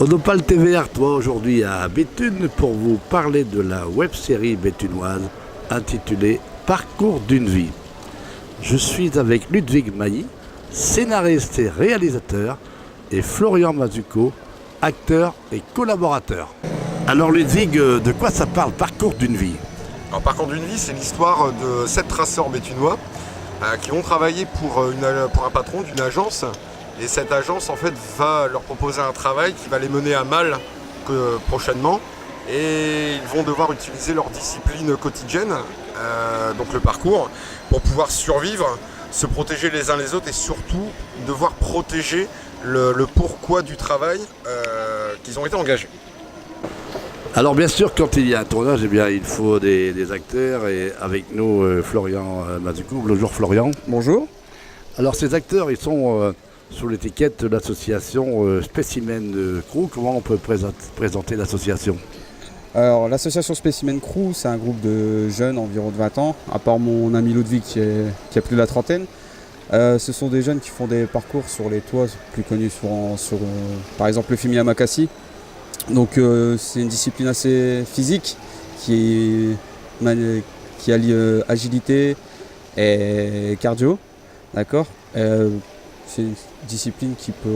Odopal TV Artois aujourd'hui à Béthune pour vous parler de la web-série béthunoise intitulée Parcours d'une vie. Je suis avec Ludwig Mailly, scénariste et réalisateur, et Florian Mazuco, acteur et collaborateur. Alors Ludwig, de quoi ça parle, Parcours d'une vie? Alors, Parcours d'une vie, c'est l'histoire de 7 traceurs béthunois qui ont travaillé pour un patron d'une agence. Et cette agence en fait va leur proposer un travail qui va les mener à mal prochainement. Et ils vont devoir utiliser leur discipline quotidienne, donc le parcours, pour pouvoir survivre, se protéger les uns les autres et surtout devoir protéger le pourquoi du travail qu'ils ont été engagés. Alors bien sûr, quand il y a un tournage, eh bien, il faut des acteurs et avec nous Florian Mazuco. Bonjour Florian. Bonjour. Alors ces acteurs, ils sont sous l'étiquette de l'association Specimen Crew. Comment on peut présenter l'association? Alors l'association Specimen Crew, c'est un groupe de jeunes environ de 20 ans, à part mon ami Ludwig qui a plus de la trentaine. Ce sont des jeunes qui font des parcours sur les toits, plus connus souvent sur par exemple le film Yamakasi. Donc c'est une discipline assez physique qui allie agilité et cardio, d'accord. C'est une discipline qui peut,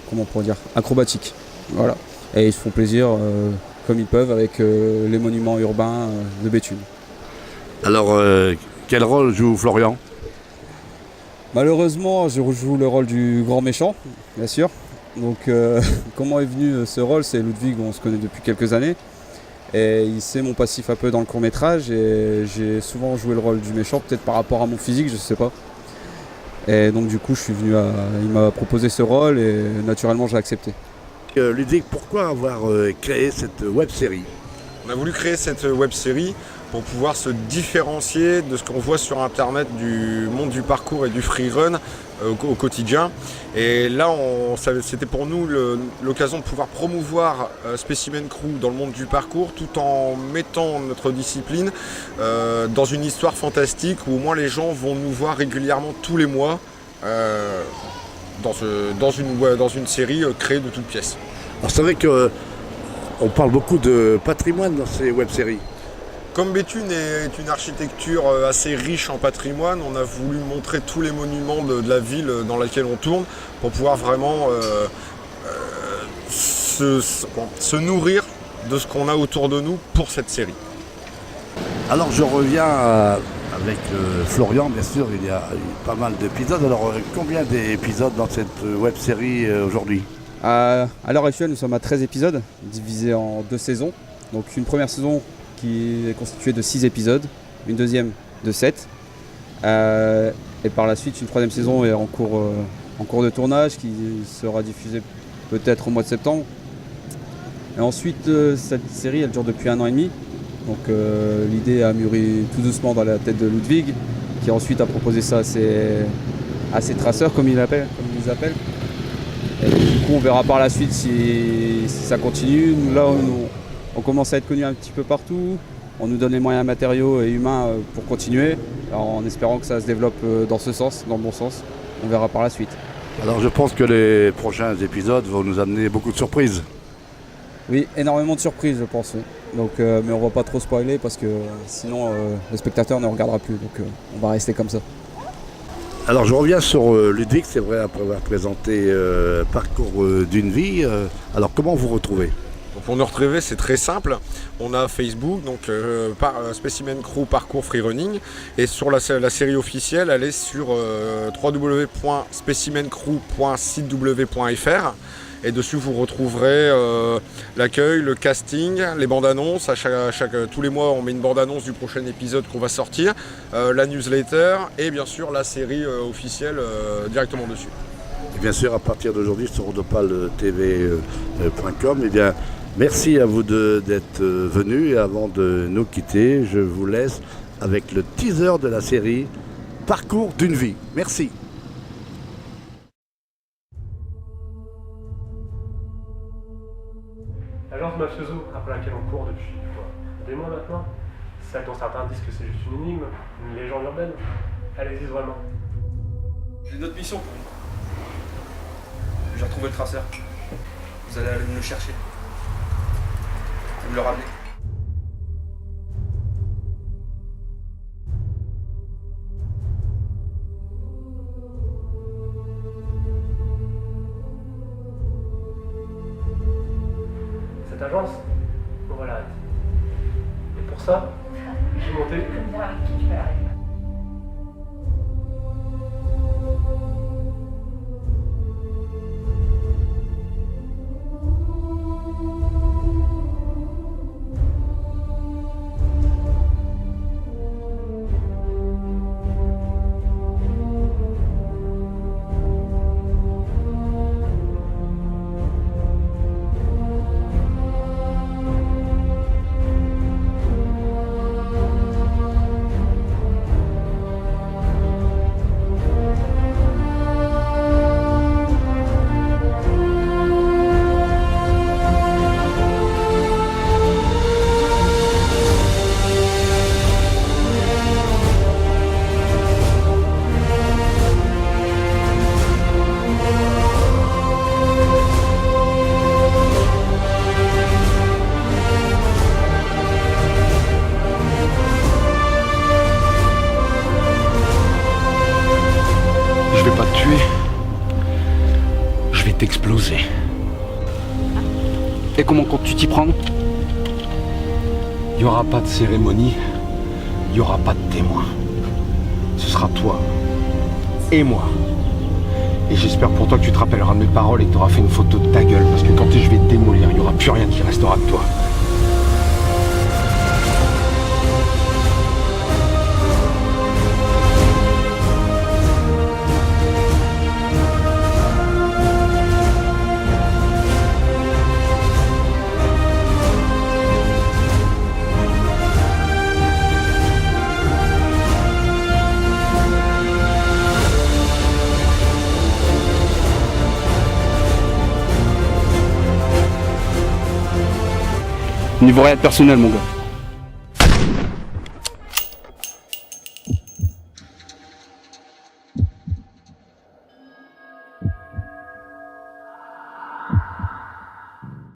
comment on pourrait dire, acrobatique, voilà. Et ils se font plaisir comme ils peuvent avec les monuments urbains de Béthune. Alors quel rôle joue Florian? Malheureusement, je joue le rôle du grand méchant, bien sûr. Donc comment est venu ce rôle? C'est Ludwig, on se connaît depuis quelques années. Et il sait mon passif un peu dans le court-métrage et j'ai souvent joué le rôle du méchant, peut-être par rapport à mon physique, je sais pas. Et donc du coup, il m'a proposé ce rôle et naturellement j'ai accepté. Ludwig, pourquoi avoir créé cette web-série? On a voulu créer cette web-série pour pouvoir se différencier de ce qu'on voit sur internet du monde du parcours et du freerun au quotidien. Et là, c'était pour nous l'occasion de pouvoir promouvoir Specimen Crew dans le monde du parcours tout en mettant notre discipline dans une histoire fantastique où au moins les gens vont nous voir régulièrement tous les mois dans une série créée de toutes pièces. Alors c'est vrai qu'on parle beaucoup de patrimoine dans ces web-séries. Comme Béthune est une architecture assez riche en patrimoine, on a voulu montrer tous les monuments de la ville dans laquelle on tourne pour pouvoir vraiment se nourrir de ce qu'on a autour de nous pour cette série. Alors je reviens avec Florian, bien sûr, il y a eu pas mal d'épisodes. Alors combien d'épisodes dans cette web-série aujourd'hui? À l'heure actuelle, nous sommes à 13 épisodes, divisés en 2 saisons. Donc une première saison qui est constituée de 6 épisodes, une deuxième de 7. Et par la suite, une troisième saison est en cours de tournage qui sera diffusée peut-être au mois de septembre. Et ensuite, cette série, elle dure depuis 1 an et demi. Donc l'idée a mûri tout doucement dans la tête de Ludwig, qui ensuite a proposé ça à ses traceurs, comme ils les appellent. Et du coup, on verra par la suite si ça continue. Là, on commence à être connus un petit peu partout. On nous donne les moyens matériaux et humains pour continuer, alors, en espérant que ça se développe dans ce sens, dans le bon sens. On verra par la suite. Alors je pense que les prochains épisodes vont nous amener beaucoup de surprises. Oui, énormément de surprises, je pense. Oui. Donc, mais on va pas trop spoiler parce que sinon le spectateur ne regardera plus. Donc on va rester comme ça. Alors je reviens sur Ludwig, c'est vrai, après avoir présenté Parcours d'une vie. Alors comment vous retrouvez? Donc pour nous retrouver, c'est très simple. On a Facebook, donc Specimen Crew Parcours Freerunning. Et sur la série officielle, elle est sur www.specimencrew.sitew.fr. Et dessus, vous retrouverez l'accueil, le casting, les bandes annonces. Tous les mois, on met une bande annonce du prochain épisode qu'on va sortir, la newsletter et bien sûr la série officielle directement dessus. Et bien sûr, à partir d'aujourd'hui, sur odopaltv.com, eh bien, merci à vous d'être venus. Et avant de nous quitter, je vous laisse avec le teaser de la série Parcours d'une vie. Merci. L'agence Mafioso, après laquelle on court depuis des mois maintenant, celle dont certains disent que c'est juste une énigme, une légende urbaine, elle existe vraiment. J'ai une autre mission pour vous. J'ai retrouvé le traceur. Vous allez aller me le chercher. Et me le ramener. Cette agence, on va l'arrêter. Et pour ça, j'ai monté. Je vais pas te tuer. Je vais t'exploser. Et comment comptes-tu t'y prendre? Il n'y aura pas de cérémonie. Il n'y aura pas de témoin. Ce sera toi. Et moi. Et j'espère pour toi que tu te rappelleras de mes paroles et que tu auras fait une photo de ta gueule. Parce que quand je vais te démolir, il n'y aura plus rien qui restera de toi. Niveau réel personnel, mon gars.